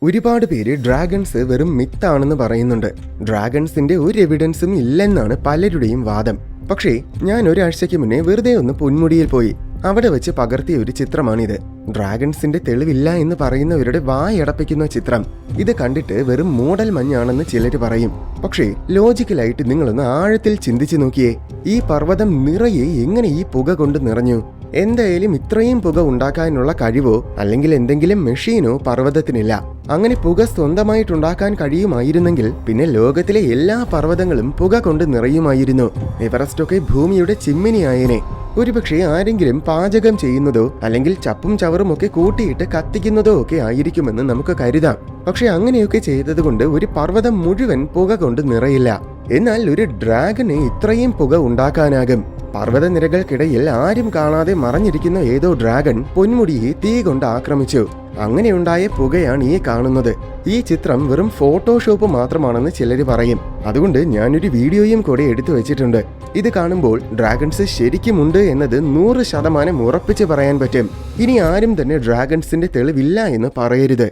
ഒരുപാട് പേര് ഡ്രാഗൺസ് വെറും മിത്താണെന്ന് പറയുന്നുണ്ട്. ഡ്രാഗൺസിന്റെ ഒരു എവിഡൻസും ഇല്ലെന്നാണ് പലരുടെയും വാദം. പക്ഷേ ഞാൻ ഒരാഴ്ചയ്ക്ക് മുന്നേ വെറുതെ ഒന്ന് പൊന്മുടിയിൽ പോയി അവിടെ വെച്ച് പകർത്തിയ ഒരു ചിത്രമാണിത്. ഡ്രാഗൺസിന്റെ തെളിവില്ല എന്ന് പറയുന്നവരുടെ വായടപ്പിക്കുന്ന ചിത്രം. ഇത് കണ്ടിട്ട് വെറും മൂടൽ മഞ്ഞാണെന്ന് ചിലര് പറയും. പക്ഷേ ലോജിക്കലായിട്ട് നിങ്ങളൊന്ന് ആഴത്തിൽ ചിന്തിച്ചു നോക്കിയേ, ഈ പർവ്വതം നിറയെ എങ്ങനെ ഈ പുക കൊണ്ട് നിറഞ്ഞു? എന്തായാലും ഇത്രയും പുക ഉണ്ടാക്കാനുള്ള കഴിവോ അല്ലെങ്കിൽ എന്തെങ്കിലും മെഷീനോ പർവ്വതത്തിനില്ല. അങ്ങനെ പുക സ്വന്തമായിട്ടുണ്ടാക്കാൻ കഴിയുമായിരുന്നെങ്കിൽ പിന്നെ ലോകത്തിലെ എല്ലാ പർവ്വതങ്ങളും പുക കൊണ്ട് നിറയുമായിരുന്നു. എവറസ്റ്റൊക്കെ ഭൂമിയുടെ ചിമ്മിനി ആയേനെ. ഒരുപക്ഷെ ആരെങ്കിലും പാചകം ചെയ്യുന്നതോ അല്ലെങ്കിൽ ചപ്പും ചവറും ഒക്കെ കൂട്ടിയിട്ട് കത്തിക്കുന്നതോ ഒക്കെ ആയിരിക്കുമെന്ന് നമുക്ക് കരുതാം. പക്ഷെ അങ്ങനെയൊക്കെ ചെയ്തതുകൊണ്ട് ഒരു പർവ്വതം മുഴുവൻ പുക കൊണ്ട് നിറയില്ല. എന്നാൽ ഒരു ഡ്രാഗന് ഇത്രയും പുക ഉണ്ടാക്കാനാകും. പർവ്വതനിരകൾക്കിടയിൽ ആരും കാണാതെ മറഞ്ഞിരിക്കുന്ന ഏതോ ഡ്രാഗൺ പൊന്മുടിയെ തീ കൊണ്ട് ആക്രമിച്ചു. അങ്ങനെയുണ്ടായ പുകയാണ് ഈ കാണുന്നത്. ഈ ചിത്രം വെറും ഫോട്ടോഷോപ്പ് മാത്രമാണെന്ന് ചിലര് പറയും. അതുകൊണ്ട് ഞാനൊരു വീഡിയോയും കൂടെ എടുത്തു വെച്ചിട്ടുണ്ട്. ഇത് കാണുമ്പോൾ ഡ്രാഗൺസ് ശരിക്കുമുണ്ട് എന്നത് 100% ഉറപ്പിച്ച് പറയാൻ പറ്റും. ഇനി ആരും തന്നെ ഡ്രാഗൺസിന്റെ തെളിവില്ല എന്ന് പറയരുത്.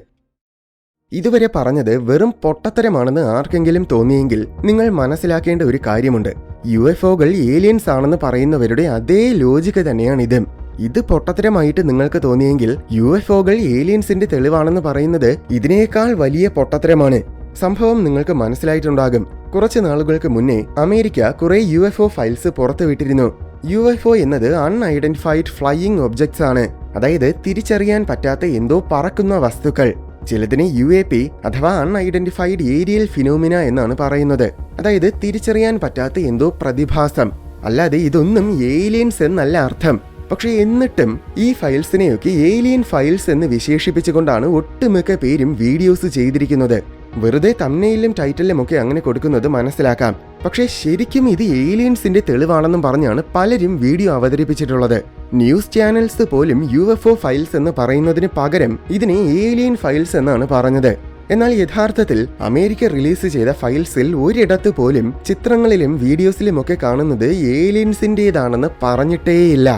ഇതുവരെ പറഞ്ഞത് വെറും പൊട്ടത്തരമാണെന്ന് ആർക്കെങ്കിലും തോന്നിയെങ്കിൽ നിങ്ങൾ മനസ്സിലാക്കേണ്ട ഒരു കാര്യമുണ്ട്. UFOകൾ ഏലിയൻസ് ആണെന്ന് പറയുന്നവരുടെ അതേ ലോജിക്ക് തന്നെയാണിത്. ഇത് പൊട്ടത്തരമായിട്ട് നിങ്ങൾക്ക് തോന്നിയെങ്കിൽ UFOകൾ ഏലിയൻസിന്റെ തെളിവാണെന്ന് പറയുന്നത് ഇതിനേക്കാൾ വലിയ പൊട്ടത്തരമാണ്. സംഭവം നിങ്ങൾക്ക് മനസ്സിലായിട്ടുണ്ടാകും. കുറച്ച് നാളുകൾക്ക് മുന്നേ അമേരിക്ക കുറെ UFO ഫയൽസ് പുറത്തുവിട്ടിരുന്നു. UFO എന്നത് അൺഐഡന്റിഫൈഡ് ഫ്ലൈയിങ് ഒബ്ജക്ട്സ് ആണ്. അതായത് തിരിച്ചറിയാൻ പറ്റാത്ത എന്തോ പറക്കുന്ന വസ്തുക്കൾ. ചിലതിനെ UAP അഥവാ അൺഐഡന്റിഫൈഡ് ഏരിയൽ ഫിനോമിന എന്നാണ് പറയുന്നത്. അതായത് തിരിച്ചറിയാൻ പറ്റാത്ത എന്തോ പ്രതിഭാസം. അല്ലാതെ ഇതൊന്നും ഏലിയൻസ് എന്നല്ല അർത്ഥം. പക്ഷെ എന്നിട്ടും ഈ ഫയൽസിനെയൊക്കെ ഏലിയൻ ഫയൽസ് എന്ന് വിശേഷിപ്പിച്ചുകൊണ്ടാണ് ഒട്ടുമിക്ക പേരും വീഡിയോസ് ചെയ്തിരിക്കുന്നത്. വെറുതെ തംബ്നെയിലും ടൈറ്റിലും ഒക്കെ അങ്ങനെ കൊടുക്കുന്നത് മനസ്സിലാക്കാം. പക്ഷേ ശരിക്കും ഇത് ഏലിയൻസിന്റെ തെളിവാണെന്നും പറഞ്ഞാണ് പലരും വീഡിയോ അവതരിപ്പിച്ചിട്ടുള്ളത്. ന്യൂസ് ചാനൽസ് പോലും UFO ഫയൽസ് എന്ന് പറയുന്നതിന് പകരം ഇതിനെ ഏലിയൻ ഫയൽസ് എന്നാണ് പറഞ്ഞത്. എന്നാൽ യഥാർത്ഥത്തിൽ അമേരിക്ക റിലീസ് ചെയ്ത ഫയൽസിൽ ഒരിടത്ത് പോലും ചിത്രങ്ങളിലും വീഡിയോസിലും ഒക്കെ കാണുന്നത് ഏലിയൻസിന്റേതാണെന്ന് പറഞ്ഞിട്ടേയില്ല.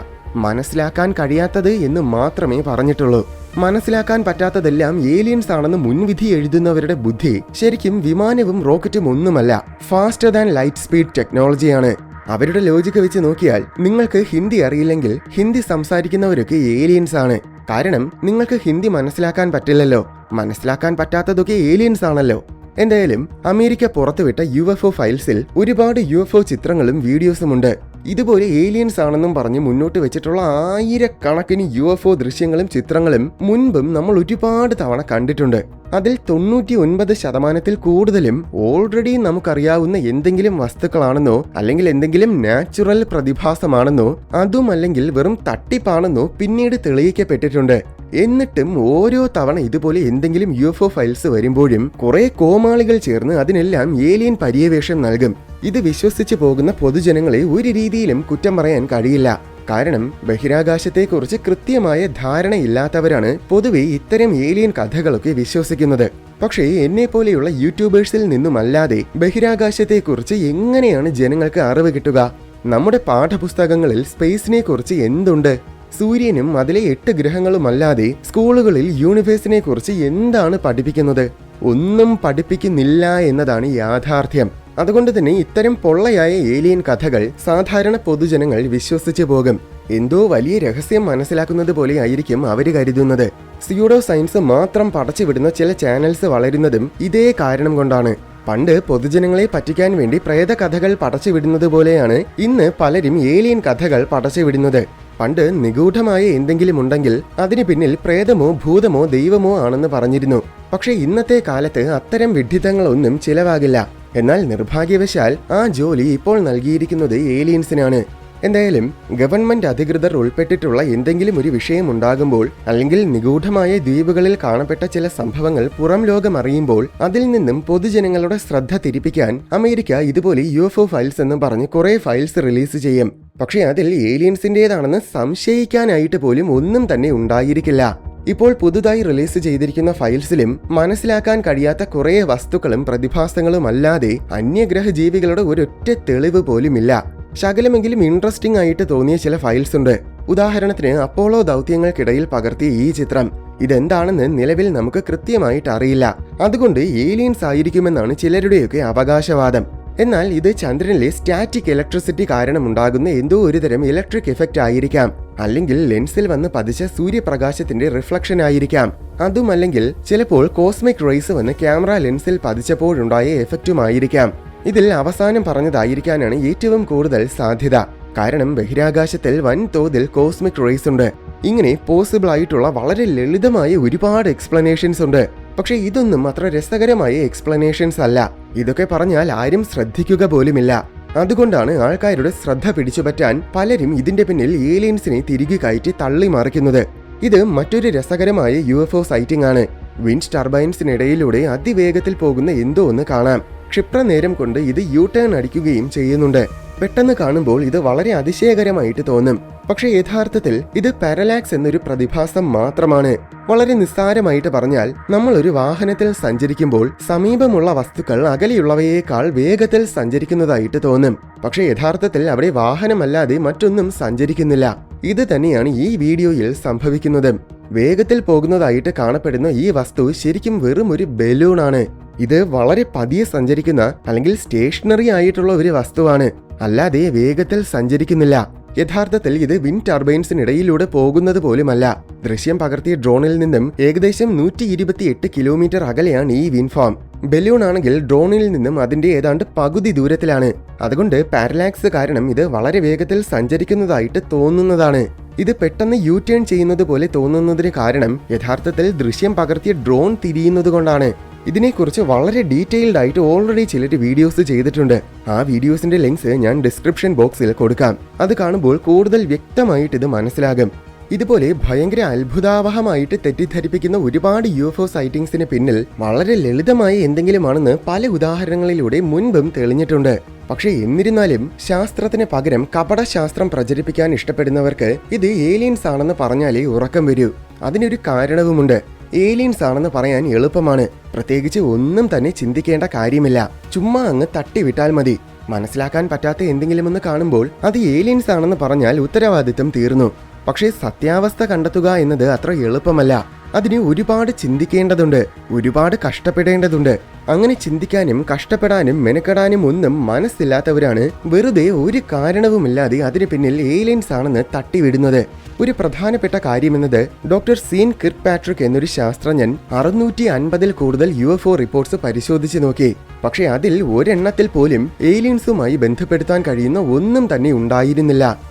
മനസ്സിലാക്കാൻ കഴിയാത്തത് എന്ന് മാത്രമേ പറഞ്ഞിട്ടുള്ളൂ. മനസ്സിലാക്കാൻ പറ്റാത്തതെല്ലാം ഏലിയൻസ് ആണെന്ന് മുൻവിധി എഴുതുന്നവരുടെ ബുദ്ധി ശരിക്കും വിമാനവും റോക്കറ്റും ഒന്നുമല്ല, ഫാസ്റ്റർ ദാൻ ലൈറ്റ് സ്പീഡ് ടെക്നോളജിയാണ്. അവരുടെ ലോജിക്ക് വെച്ച് നോക്കിയാൽ നിങ്ങൾക്ക് ഹിന്ദി അറിയില്ലെങ്കിൽ ഹിന്ദി സംസാരിക്കുന്നവരൊക്കെ ഏലിയൻസ് ആണ്. കാരണം നിങ്ങൾക്ക് ഹിന്ദി മനസ്സിലാക്കാൻ പറ്റില്ലല്ലോ. മനസ്സിലാക്കാൻ പറ്റാത്തതൊക്കെ ഏലിയൻസ് ആണല്ലോ. എന്തായാലും അമേരിക്ക പുറത്തുവിട്ട UFO ഫയൽസിൽ ഒരുപാട് UFO ചിത്രങ്ങളും വീഡിയോസും ഉണ്ട്. ഇതുപോലെ ഏലിയൻസ് ആണെന്നും പറഞ്ഞ് മുന്നോട്ട് വെച്ചിട്ടുള്ള ആയിരക്കണക്കിന് UFO ദൃശ്യങ്ങളും ചിത്രങ്ങളും മുൻപും നമ്മൾ ഒരുപാട് തവണ കണ്ടിട്ടുണ്ട്. അതിൽ 99% കൂടുതലും ഓൾറെഡി നമുക്കറിയാവുന്ന എന്തെങ്കിലും വസ്തുക്കളാണെന്നോ അല്ലെങ്കിൽ എന്തെങ്കിലും നാച്ചുറൽ പ്രതിഭാസമാണെന്നോ അതും അല്ലെങ്കിൽ വെറും തട്ടിപ്പാണെന്നോ പിന്നീട് തെളിയിക്കപ്പെട്ടിട്ടുണ്ട്. എന്നിട്ടും ഓരോ തവണ ഇതുപോലെ എന്തെങ്കിലും UFO ഫയൽസ് വരുമ്പോഴും കുറെ കോമാളികൾ ചേർന്ന് അതിനെല്ലാം ഏലിയൻ പര്യവേഷം നൽകും. ഇത് വിശ്വസിച്ചു പോകുന്ന പൊതുജനങ്ങളെ ഒരു രീതിയിലും കുറ്റം പറയാൻ കഴിയില്ല. കാരണം ബഹിരാകാശത്തെക്കുറിച്ച് കൃത്യമായ ധാരണയില്ലാത്തവരാണ് പൊതുവെ ഇത്തരം ഏലിയൻ കഥകളൊക്കെ വിശ്വസിക്കുന്നത്. പക്ഷേ എന്നെ പോലെയുള്ള യൂട്യൂബേഴ്സിൽ നിന്നുമല്ലാതെ ബഹിരാകാശത്തെക്കുറിച്ച് എങ്ങനെയാണ് ജനങ്ങൾക്ക് അറിവ് കിട്ടുക? നമ്മുടെ പാഠപുസ്തകങ്ങളിൽ സ്പേസിനെ കുറിച്ച് എന്തുണ്ട്? സൂര്യനും അതിലെ 8 ഗ്രഹങ്ങളുമല്ലാതെ സ്കൂളുകളിൽ യൂണിവേഴ്സിനെ കുറിച്ച് എന്താണ് പഠിപ്പിക്കുന്നത്? ഒന്നും പഠിപ്പിക്കുന്നില്ല എന്നതാണ് യാഥാർത്ഥ്യം. അതുകൊണ്ട് തന്നെ ഇത്തരം പൊള്ളയായ ഏലിയൻ കഥകൾ സാധാരണ പൊതുജനങ്ങൾ വിശ്വസിച്ചു പോകും. എന്തോ വലിയ രഹസ്യം മനസ്സിലാക്കുന്നത് പോലെ ആയിരിക്കും അവര് കരുതുന്നത്. സ്യൂഡോ സയൻസ് മാത്രം പടച്ചുവിടുന്ന ചില ചാനൽസ് വളരുന്നതും ഇതേ കാരണം കൊണ്ടാണ്. പണ്ട് പൊതുജനങ്ങളെ പറ്റിക്കാൻ വേണ്ടി പ്രേത കഥകൾ പടച്ചുവിടുന്നത് പോലെയാണ് ഇന്ന് പലരും ഏലിയൻ കഥകൾ പടച്ചുവിടുന്നത്. പണ്ട് നിഗൂഢമായ എന്തെങ്കിലും ഉണ്ടെങ്കിൽ അതിന് പിന്നിൽ പ്രേതമോ ഭൂതമോ ദൈവമോ ആണെന്ന് പറഞ്ഞിരുന്നു. പക്ഷെ ഇന്നത്തെ കാലത്ത് അത്തരം വിഡ്ഢിത്തങ്ങളൊന്നും ചിലവാകില്ല. എന്നാൽ നിർഭാഗ്യവശാൽ ആ ജോലി ഇപ്പോൾ നൽകിയിരിക്കുന്നത് ഏലിയൻസിനാണ്. എന്തായാലും ഗവൺമെന്റ് അധികൃതർ ഉൾപ്പെട്ടിട്ടുള്ള എന്തെങ്കിലും ഒരു വിഷയം ഉണ്ടാകുമ്പോൾ അല്ലെങ്കിൽ നിഗൂഢമായ ദ്വീപുകളിൽ കാണപ്പെട്ട ചില സംഭവങ്ങൾ പുറം ലോകം അറിയുമ്പോൾ അതിൽ നിന്നും പൊതുജനങ്ങളുടെ ശ്രദ്ധ തിരിപ്പിക്കാൻ അമേരിക്ക ഇതുപോലെ UFO ഫയൽസ് എന്ന് പറഞ്ഞ് കുറെ ഫയൽസ് റിലീസ് ചെയ്യും. പക്ഷെ അതിൽ ഏലിയൻസിന്റേതാണെന്ന് സംശയിക്കാനായിട്ട് പോലും ഒന്നും തന്നെ ഉണ്ടായിരിക്കില്ല. ഇപ്പോൾ പുതുതായി റിലീസ് ചെയ്തിരിക്കുന്ന ഫയൽസിലും മനസ്സിലാക്കാൻ കഴിയാത്ത കുറെ വസ്തുക്കളും പ്രതിഭാസങ്ങളും അല്ലാതെ അന്യഗ്രഹ ജീവികളുടെ ഒരൊറ്റ തെളിവ് പോലുമില്ല. ശകലമെങ്കിലും ഇൻട്രസ്റ്റിംഗ് ആയിട്ട് തോന്നിയ ചില ഫയൽസ് ഉണ്ട്. ഉദാഹരണത്തിന് അപ്പോളോ ദൗത്യങ്ങൾക്കിടയിൽ പകർത്തിയ ഈ ചിത്രം. ഇതെന്താണെന്ന് നിലവിൽ നമുക്ക് കൃത്യമായിട്ട് അറിയില്ല. അതുകൊണ്ട് ഏലിയൻസ് ആയിരിക്കുമെന്നാണ് ചിലരുടെയൊക്കെ അവകാശവാദം. എന്നാൽ ഇത് ചന്ദ്രനിലെ സ്റ്റാറ്റിക് ഇലക്ട്രിസിറ്റി കാരണം ഉണ്ടാകുന്ന എന്തോ ഒരുതരം ഇലക്ട്രിക് എഫക്റ്റ് ആയിരിക്കാം. അല്ലെങ്കിൽ ലെൻസിൽ വന്ന് പതിച്ച സൂര്യപ്രകാശത്തിന്റെ റിഫ്ലക്ഷൻ ആയിരിക്കാം. അതുമല്ലെങ്കിൽ ചിലപ്പോൾ കോസ്മിക് റേസ് വന്ന് ക്യാമറ ലെൻസിൽ പതിച്ചപ്പോഴുണ്ടായ എഫക്റ്റുമായിരിക്കാം. ഇതിൽ അവസാനം പറഞ്ഞതായിരിക്കാനാണ് ഏറ്റവും കൂടുതൽ സാധ്യത. കാരണം ബഹിരാകാശത്തിൽ വൻതോതിൽ കോസ്മിക് റേസ് ഉണ്ട്. ഇങ്ങനെ പോസിബിൾ ആയിട്ടുള്ള വളരെ ലളിതമായ ഒരുപാട് എക്സ്പ്ലനേഷൻസ് ഉണ്ട്. പക്ഷെ ഇതൊന്നും അത്ര രസകരമായ എക്സ്പ്ലനേഷൻസ് അല്ല. ഇതൊക്കെ പറഞ്ഞാൽ ആരും ശ്രദ്ധിക്കുക പോലുമില്ല. അതുകൊണ്ടാണ് ആൾക്കാരുടെ ശ്രദ്ധ പിടിച്ചുപറ്റാൻ പലരും ഇതിന്റെ പിന്നിൽ ഏലിയൻസിനെ തിരികെ കയറ്റി തള്ളി മറിക്കുന്നത്. ഇത് മറ്റൊരു രസകരമായ UFO സൈറ്റിംഗ് ആണ്. വിൻഡ് ടർബൈൻസിനിടയിലൂടെ അതിവേഗത്തിൽ പോകുന്ന എന്തോ ഒന്ന് കാണാം. ക്ഷിപ്രനേരം കൊണ്ട് ഇത് ടേൺ അടിക്കുകയും ചെയ്യുന്നുണ്ട്. പെട്ടെന്ന് കാണുമ്പോൾ ഇത് വളരെ അതിശയകരമായിട്ട് തോന്നും. പക്ഷെ യഥാർത്ഥത്തിൽ ഇത് പാരലാക്സ് എന്നൊരു പ്രതിഭാസം മാത്രമാണ്. വളരെ നിസ്സാരമായിട്ട് പറഞ്ഞാൽ, നമ്മൾ ഒരു വാഹനത്തിൽ സഞ്ചരിക്കുമ്പോൾ സമീപമുള്ള വസ്തുക്കൾ അകലെയുള്ളവയേക്കാൾ വേഗത്തിൽ സഞ്ചരിക്കുന്നതായിട്ട് തോന്നും. പക്ഷെ യഥാർത്ഥത്തിൽ അവിടെ വാഹനമല്ലാതെ മറ്റൊന്നും സഞ്ചരിക്കുന്നില്ല. ഇത് തന്നെയാണ് ഈ വീഡിയോയിൽ സംഭവിക്കുന്നത്. വേഗത്തിൽ പോകുന്നതായിട്ട് കാണപ്പെടുന്ന ഈ വസ്തു ശരിക്കും വെറും ഒരു ബലൂണാണ്. ഇത് വളരെ പതിയെ സഞ്ചരിക്കുന്ന അല്ലെങ്കിൽ സ്റ്റേഷനറി ആയിട്ടുള്ള ഒരു വസ്തുവാണ്, അല്ലാതെ വേഗത്തിൽ സഞ്ചരിക്കുന്നില്ല. യഥാർത്ഥത്തിൽ ഇത് വിൻഡ് ടർബൈൻസിനിടയിലൂടെ പോകുന്നത് പോലുമല്ല. ദൃശ്യം പകർത്തിയ ഡ്രോണിൽ നിന്നും ഏകദേശം 128 കിലോമീറ്റർ അകലെയാണ് ഈ വിൻഡ് ഫാം. ബലൂൺ ആണെങ്കിൽ ഡ്രോണിൽ നിന്നും അതിന്റെ ഏതാണ്ട് പകുതി ദൂരത്തിലാണ്. അതുകൊണ്ട് പാരലാക്സ് കാരണം ഇത് വളരെ വേഗത്തിൽ സഞ്ചരിക്കുന്നതായിട്ട് തോന്നുന്നതാണ്. ഇത് പെട്ടെന്ന് ടേൺ ചെയ്യുന്നത് പോലെ തോന്നുന്നതിന് കാരണം യഥാർത്ഥത്തിൽ ദൃശ്യം പകർത്തിയ ഡ്രോൺ തിരിയുന്നത് കൊണ്ടാണ്. ഇതിനെക്കുറിച്ച് വളരെ ഡീറ്റെയിൽഡ് ആയിട്ട് ഓൾറെഡി ചിലർ വീഡിയോസ് ചെയ്തിട്ടുണ്ട്. ആ വീഡിയോസിന്റെ ലിങ്ക്സ് ഞാൻ ഡിസ്ക്രിപ്ഷൻ ബോക്സിൽ കൊടുക്കാം. അത് കാണുമ്പോൾ കൂടുതൽ വ്യക്തമായിട്ട് ഇത് മനസ്സിലാകും. ഇതുപോലെ ഭയങ്കര അത്ഭുതാവഹമായിട്ട് തെറ്റിദ്ധരിപ്പിക്കുന്ന ഒരുപാട് UFO സൈറ്റിംഗ്സിന് പിന്നിൽ വളരെ ലളിതമായ എന്തെങ്കിലുമാണെന്ന് പല ഉദാഹരണങ്ങളിലൂടെ മുൻപും തെളിഞ്ഞിട്ടുണ്ട്. പക്ഷേ എന്നിരുന്നാലും ശാസ്ത്രത്തിന് പകരം കപടശാസ്ത്രം പ്രചരിപ്പിക്കാൻ ഇഷ്ടപ്പെടുന്നവർക്ക് ഇത് ഏലിയൻസ് ആണെന്ന് പറഞ്ഞാലേ ഉറക്കം വരൂ. അതിനൊരു കാരണവുമുണ്ട്. ഏലിയൻസ് ആണെന്ന് പറയാൻ എളുപ്പമാണ്. പ്രത്യേകിച്ച് ഒന്നും തന്നെ ചിന്തിക്കേണ്ട കാര്യമില്ല. ചുമ്മാ അങ്ങ് തട്ടിവിട്ടാൽ മതി. മനസ്സിലാക്കാൻ പറ്റാത്ത എന്തെങ്കിലുമെന്ന് കാണുമ്പോൾ അത് ഏലിയൻസ് ആണെന്ന് പറഞ്ഞാൽ ഉത്തരവാദിത്തം തീർന്നു. പക്ഷേ സത്യാവസ്ഥ കണ്ടെത്തുക എന്നത് അത്ര എളുപ്പമല്ല. അതിന് ഒരുപാട് ചിന്തിക്കേണ്ടതുണ്ട്, ഒരുപാട് കഷ്ടപ്പെടേണ്ടതുണ്ട്. അങ്ങനെ ചിന്തിക്കാനും കഷ്ടപ്പെടാനും മെനക്കെടാനും ഒന്നും മനസ്സില്ലാത്തവരാണ് വെറുതെ ഒരു കാരണവുമില്ലാതെ അതിന് പിന്നിൽ ഏലിയൻസ് ആണെന്ന് തട്ടിവിടുന്നത്. ഒരു പ്രധാനപ്പെട്ട കാര്യമെന്നത് ഡോക്ടർ സീൻ കിർക്ക് പാട്രിക് എന്നൊരു ശാസ്ത്രജ്ഞൻ 650-ൽ കൂടുതൽ UFO റിപ്പോർട്ട്സ് പരിശോധിച്ചു നോക്കി. പക്ഷെ അതിൽ ഒരെണ്ണത്തിൽ പോലും ഏലിയൻസുമായി ബന്ധപ്പെടുത്താൻ കഴിയുന്ന ഒന്നും തന്നെ ഉണ്ടായിരുന്നില്ല.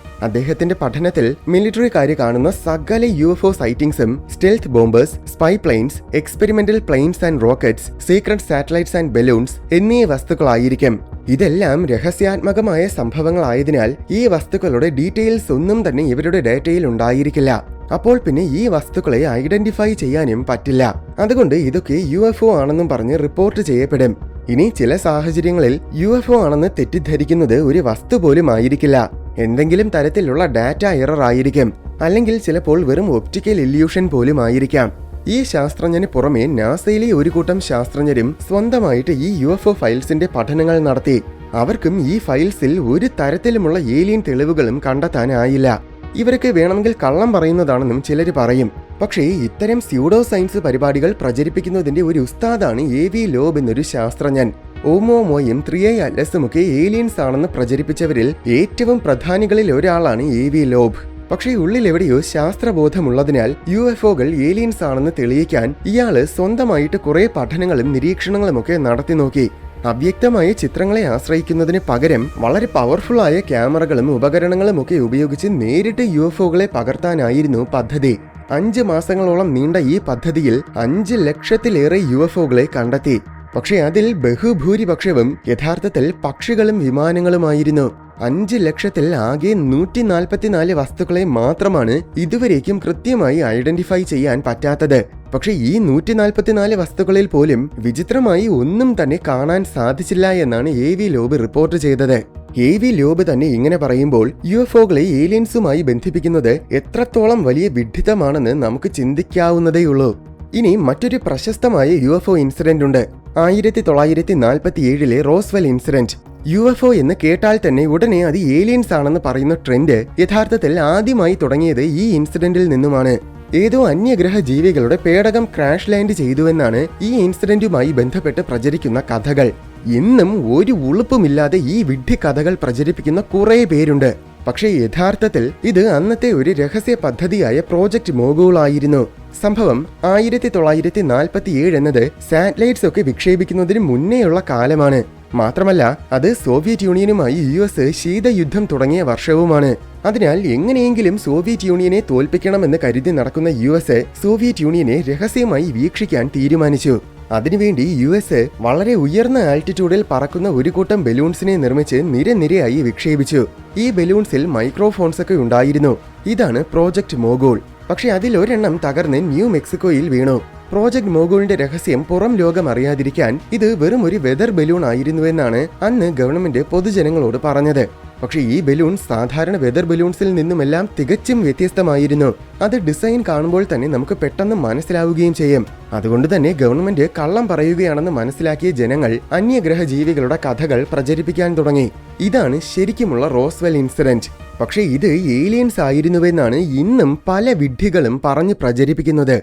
അദ്ദേഹത്തിന്റെ പഠനത്തിൽ മിലിറ്ററിക്കാര് കാണുന്ന സകല UFO സൈറ്റിംഗ്സും stealth bombers, spy planes, experimental planes and rockets, secret satellites and balloons എന്നീ വസ്തുക്കളായിരിക്കും. ഇതെല്ലാം രഹസ്യാത്മകമായ സംഭവങ്ങളായതിനാൽ ഈ വസ്തുക്കളുടെ ഡീറ്റെയിൽസ് ഒന്നും തന്നെ ഇവരുടെ ഡേറ്റയിൽ ഉണ്ടായിരിക്കില്ല. അപ്പോൾ പിന്നെ ഈ വസ്തുക്കളെ ഐഡന്റിഫൈ ചെയ്യാനും പറ്റില്ല. അതുകൊണ്ട് ഇതൊക്കെ UFO ആണെന്നും പറഞ്ഞ് റിപ്പോർട്ട് ചെയ്യപ്പെടും. ഇനി ചില സാഹചര്യങ്ങളിൽ UFO ആണെന്ന് തെറ്റിദ്ധരിക്കുന്നത് ഒരു വസ്തു പോലും ആയിരിക്കില്ല. എന്തെങ്കിലും തരത്തിലുള്ള ഡാറ്റ എറർ ആയിരിക്കും. അല്ലെങ്കിൽ ചിലപ്പോൾ വെറും ഒപ്റ്റിക്കൽ ഇല്യൂഷൻ പോലും ആയിരിക്കാം. ഈ ശാസ്ത്രജ്ഞന് പുറമെ നാസയിലെ ഒരു കൂട്ടം ശാസ്ത്രജ്ഞരും സ്വന്തമായിട്ട് ഈ UFO ഫയൽസിന്റെ പഠനങ്ങൾ നടത്തി. അവർക്കും ഈ ഫയൽസിൽ ഒരു തരത്തിലുമുള്ള ഏലിയൻ തെളിവുകളും കണ്ടെത്താനായില്ല. ഇവരൊക്കെ വേണമെങ്കിൽ കള്ളം പറയുന്നതാണെന്നും ചിലർ പറയും. പക്ഷേ ഇത്തരം സ്യൂഡോ സയൻസ് പരിപാടികൾ പ്രചരിപ്പിക്കുന്നതിന്റെ ഒരു ഉസ്താദാണ് AV ലോബ് എന്നൊരു ശാസ്ത്രജ്ഞൻ. ഓമോമോയും 3i അറ്റ്ലസും ഒക്കെ ഏലിയൻസ് ആണെന്ന് പ്രചരിപ്പിച്ചവരിൽ ഏറ്റവും പ്രധാനികളിൽ ഒരാളാണ് AV ലോബ്. പക്ഷേ ഉള്ളിലെവിടെയോ ശാസ്ത്രബോധമുള്ളതിനാൽ UFOകൾ ഏലിയൻസ് ആണെന്ന് തെളിയിക്കാൻ ഇയാള് സ്വന്തമായിട്ട് കുറെ പഠനങ്ങളും നിരീക്ഷണങ്ങളും ഒക്കെ നടത്തി നോക്കി. അവ്യക്തമായ ചിത്രങ്ങളെ ആശ്രയിക്കുന്നതിന് പകരം വളരെ പവർഫുൾ ആയ ക്യാമറകളും ഉപകരണങ്ങളും ഒക്കെ ഉപയോഗിച്ച് നേരിട്ട് UFOകളെ പകർത്താനായിരുന്നു പദ്ധതി. 5 മാസങ്ങളോളം നീണ്ട ഈ പദ്ധതിയിൽ 5 ലക്ഷത്തിലേറെ UFOകളെ കണ്ടെത്തി. പക്ഷേ അതിൽ ബഹുഭൂരിപക്ഷവും യഥാർത്ഥത്തിൽ പക്ഷികളും വിമാനങ്ങളുമായിരുന്നു. 5 ലക്ഷത്തിൽ ആകെ 144 വസ്തുക്കളെ മാത്രമാണ് ഇതുവരേക്കും കൃത്യമായി ഐഡന്റിഫൈ ചെയ്യാൻ പറ്റാത്തത്. പക്ഷെ ഈ 144 വസ്തുക്കളിൽ പോലും വിചിത്രമായി ഒന്നും തന്നെ കാണാൻ സാധിച്ചില്ല എന്നാണ് AV ലോബ് റിപ്പോർട്ട് ചെയ്തത്. AV ലോബ് തന്നെ ഇങ്ങനെ പറയുമ്പോൾ UFOകളെ ഏലിയൻസുമായി ബന്ധിപ്പിക്കുന്നത് എത്രത്തോളം വലിയ വിഡ്ഢിത്തമാണെന്ന് നമുക്ക് ചിന്തിക്കാവുന്നതേയുള്ളൂ. ഇനി മറ്റൊരു പ്രശസ്തമായ UFO ഇൻസിഡന്റ് ഉണ്ട്. 1947-ലെ റോസ്വെൽ ഇൻസിഡന്റ്. UFO എന്ന് കേട്ടാൽ തന്നെ ഉടനെ അത് ഏലിയൻസ് ആണെന്ന് പറയുന്ന ട്രെൻഡ് യഥാർത്ഥത്തിൽ ആദ്യമായി തുടങ്ങിയത് ഈ ഇൻസിഡന്റിൽ നിന്നുമാണ്. ഏതോ അന്യഗ്രഹ ജീവികളുടെ പേടകം ക്രാഷ് ലാൻഡ് ചെയ്തുവെന്നാണ് ഈ ഇൻസിഡന്റുമായി ബന്ധപ്പെട്ട് പ്രചരിക്കുന്ന കഥകൾ. ഇന്നും ഒരു ഉളുപ്പുമില്ലാതെ ഈ വിഡ്ഢി കഥകൾ പ്രചരിപ്പിക്കുന്ന കുറേ പേരുണ്ട്. പക്ഷേ യഥാർത്ഥത്തിൽ ഇത് അന്നത്തെ ഒരു രഹസ്യ പദ്ധതിയായ പ്രോജക്റ്റ് മോഗൂൾ ആയിരുന്നു. സംഭവം 1947 എന്നത് സാറ്റലൈറ്റ്സ് ഒക്കെ വിക്ഷേപിക്കുന്നതിന് മുന്നേയുള്ള കാലമാണ്. മാത്രമല്ല അത് സോവിയറ്റ് യൂണിയനുമായി US ശീതയുദ്ധം തുടങ്ങിയ വർഷവുമാണ്. അതിനാൽ എങ്ങനെയെങ്കിലും സോവിയറ്റ് യൂണിയനെ തോൽപ്പിക്കണമെന്ന് കരുതി നടക്കുന്ന US സോവിയറ്റ് യൂണിയനെ രഹസ്യമായി വീക്ഷിക്കാൻ തീരുമാനിച്ചു. അതിനുവേണ്ടി US വളരെ ഉയർന്ന ആൾട്ടിറ്റ്യൂഡിൽ പറക്കുന്ന ഒരു കൂട്ടം ബലൂൺസിനെ നിർമ്മിച്ച് നിരനിരയായി വിക്ഷേപിച്ചു. ഈ ബലൂൺസിൽ മൈക്രോഫോൺസ് ഒക്കെ ഉണ്ടായിരുന്നു. ഇതാണ് പ്രോജക്റ്റ് മോഗൂൾ. പക്ഷെ അതിലൊരെണ്ണം തകർന്ന് ന്യൂ മെക്സിക്കോയിൽ വീണു. പ്രോജക്റ്റ് മോഗൂളിന്റെ രഹസ്യം പുറം ലോകം അറിയാതിരിക്കാൻ ഇത് വെറും ഒരു വെതർ ബലൂൺ ആയിരുന്നുവെന്നാണ് അന്ന് ഗവൺമെന്റ് പൊതുജനങ്ങളോട് പറഞ്ഞത്. പക്ഷെ ഈ ബലൂൺ സാധാരണ വെതർ ബലൂൺസിൽ നിന്നുമെല്ലാം തികച്ചും വ്യത്യസ്തമായിരുന്നു. അത് ഡിസൈൻ കാണുമ്പോൾ തന്നെ നമുക്ക് പെട്ടെന്ന് മനസ്സിലാവുകയും ചെയ്യും. അതുകൊണ്ട് തന്നെ ഗവൺമെന്റ് കള്ളം പറയുകയാണെന്ന് മനസ്സിലാക്കിയ ജനങ്ങൾ അന്യഗ്രഹ ജീവികളുടെ കഥകൾ പ്രചരിപ്പിക്കാൻ തുടങ്ങി. ഇതാണ് ശരിക്കുമുള്ള റോസ്വെൽ ഇൻസിഡന്റ്. പക്ഷെ ഇത് ഏലിയൻസ് ആയിരുന്നുവെന്നാണ് ഇന്നും പല വിഡ്ഢികളും പറഞ്ഞ് പ്രചരിപ്പിക്കുന്നത്.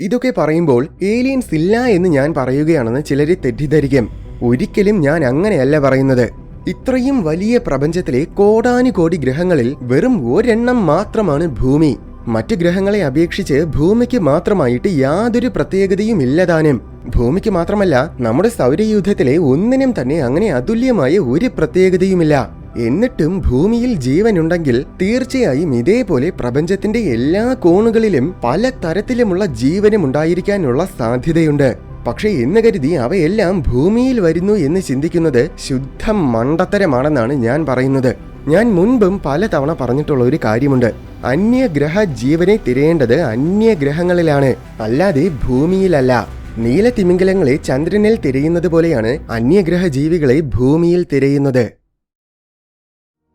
ഇതൊക്കെ പറയുമ്പോൾ ഏലിയൻസ് ഇല്ല എന്ന് ഞാൻ പറയുകയാണെന്ന് ചിലരെ തെറ്റിദ്ധരിക്കും. ഒരിക്കലും ഞാൻ അങ്ങനെയല്ല പറയുന്നത്. ഇത്രയും വലിയ പ്രപഞ്ചത്തിലെ കോടാനുകോടി ഗ്രഹങ്ങളിൽ വെറും ഒരെണ്ണം മാത്രമാണ് ഭൂമി. മറ്റു ഗ്രഹങ്ങളെ അപേക്ഷിച്ച് ഭൂമിക്ക് മാത്രമായിട്ട് യാതൊരു പ്രത്യേകതയും ഇല്ലതാനും. ഭൂമിക്ക് മാത്രമല്ല, നമ്മുടെ സൗരയൂഥത്തിലെ ഒന്നിനും തന്നെ അങ്ങനെ അതുല്യമായ ഒരു പ്രത്യേകതയുമില്ല. എന്നിട്ടും ഭൂമിയിൽ ജീവനുണ്ടെങ്കിൽ തീർച്ചയായും ഇതേപോലെ പ്രപഞ്ചത്തിന്റെ എല്ലാ കോണുകളിലും പല തരത്തിലുമുള്ള ജീവനും ഉണ്ടായിരിക്കാനുള്ള സാധ്യതയുണ്ട്. പക്ഷേ എന്ന് കരുതി അവയെല്ലാം ഭൂമിയിൽ വരുന്നു എന്ന് ചിന്തിക്കുന്നത് ശുദ്ധ മണ്ടത്തരമാണെന്നാണ് ഞാൻ പറയുന്നത്. ഞാൻ മുൻപും പലതവണ പറഞ്ഞിട്ടുള്ള ഒരു കാര്യമുണ്ട്. അന്യഗ്രഹ ജീവനെ തിരയേണ്ടത് അന്യഗ്രഹങ്ങളിലാണ്, അല്ലാതെ ഭൂമിയിലല്ല. നീലത്തിമിംഗലങ്ങളെ ചന്ദ്രനിൽ തിരയുന്നത് പോലെയാണ് അന്യഗ്രഹ ജീവികളെ ഭൂമിയിൽ തിരയുന്നത്.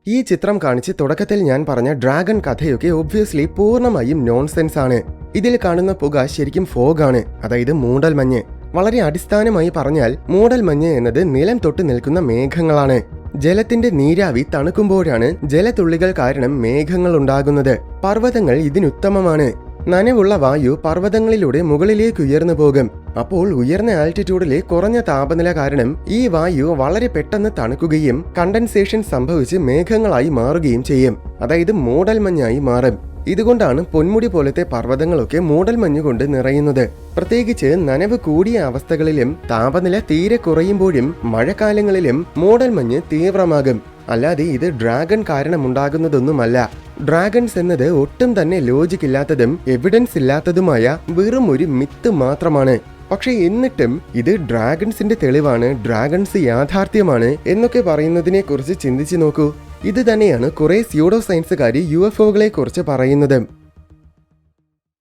ഈ ചിത്രം കാണിച്ച് തുടക്കത്തിൽ ഞാൻ പറഞ്ഞ ഡ്രാഗൺ കഥയൊക്കെ ഒബ്വിയസ്ലി പൂർണ്ണമായും നോൺസെൻസ് ആണ്. ഇതിൽ കാണുന്ന പുക ശരിക്കും ഫോഗാണ്, അതായത് മൂടൽമഞ്ഞ്. വളരെ അടിസ്ഥാനമായി പറഞ്ഞാൽ മൂടൽമഞ്ഞ് എന്നത് നിലം തൊട്ട് നിൽക്കുന്ന മേഘങ്ങളാണ്. ജലത്തിന്റെ നീരാവി തണുക്കുമ്പോഴാണ് ജലത്തുള്ളികൾ കാരണം മേഘങ്ങൾ ഉണ്ടാകുന്നത്. പർവ്വതങ്ങൾ ഇതിനുത്തമമാണ്. നനവുള്ള വായു പർവ്വതങ്ങളിലൂടെ മുകളിലേക്ക് ഉയർന്നു പോകും. അപ്പോൾ ഉയർന്ന ആൾട്ടിറ്റ്യൂഡിലെ കുറഞ്ഞ താപനില കാരണം ഈ വായു വളരെ പെട്ടെന്ന് തണുക്കുകയും കണ്ടൻസേഷൻ സംഭവിച്ച് മേഘങ്ങളായി മാറുകയും ചെയ്യും, അതായത് മൂടൽമഞ്ഞായി മാറും. ഇതുകൊണ്ടാണ് പൊന്മുടി പോലത്തെ പർവ്വതങ്ങളൊക്കെ മൂടൽമഞ്ഞ് കൊണ്ട് നിറയുന്നത്. പ്രത്യേകിച്ച് നനവ് കൂടിയ അവസ്ഥകളിലും താപനില തീരെ കുറയുമ്പോഴും മഴക്കാലങ്ങളിലും മൂടൽമഞ്ഞ് തീവ്രമാകും. അല്ലാതെ ഇത് ഡ്രാഗൺ കാരണമുണ്ടാകുന്നതൊന്നുമല്ല. ഡ്രാഗൺസ് എന്നത് ഒട്ടും തന്നെ ലോജിക് ഇല്ലാത്തതും എവിഡൻസ് ഇല്ലാത്തതുമായ വെറും ഒരു മിത്ത് മാത്രമാണ്. പക്ഷെ എന്നിട്ടും ഇത് ഡ്രാഗൺസിന്റെ തെളിവാണ്, ഡ്രാഗൺസ് യാഥാർത്ഥ്യമാണ് എന്നൊക്കെ പറയുന്നതിനെ കുറിച്ച് ചിന്തിച്ചു നോക്കൂ. ഇത് തന്നെയാണ് കുറെ സ്യൂഡോ സയൻസുകാർ UFOകളെ കുറിച്ച് പറയുന്നത്.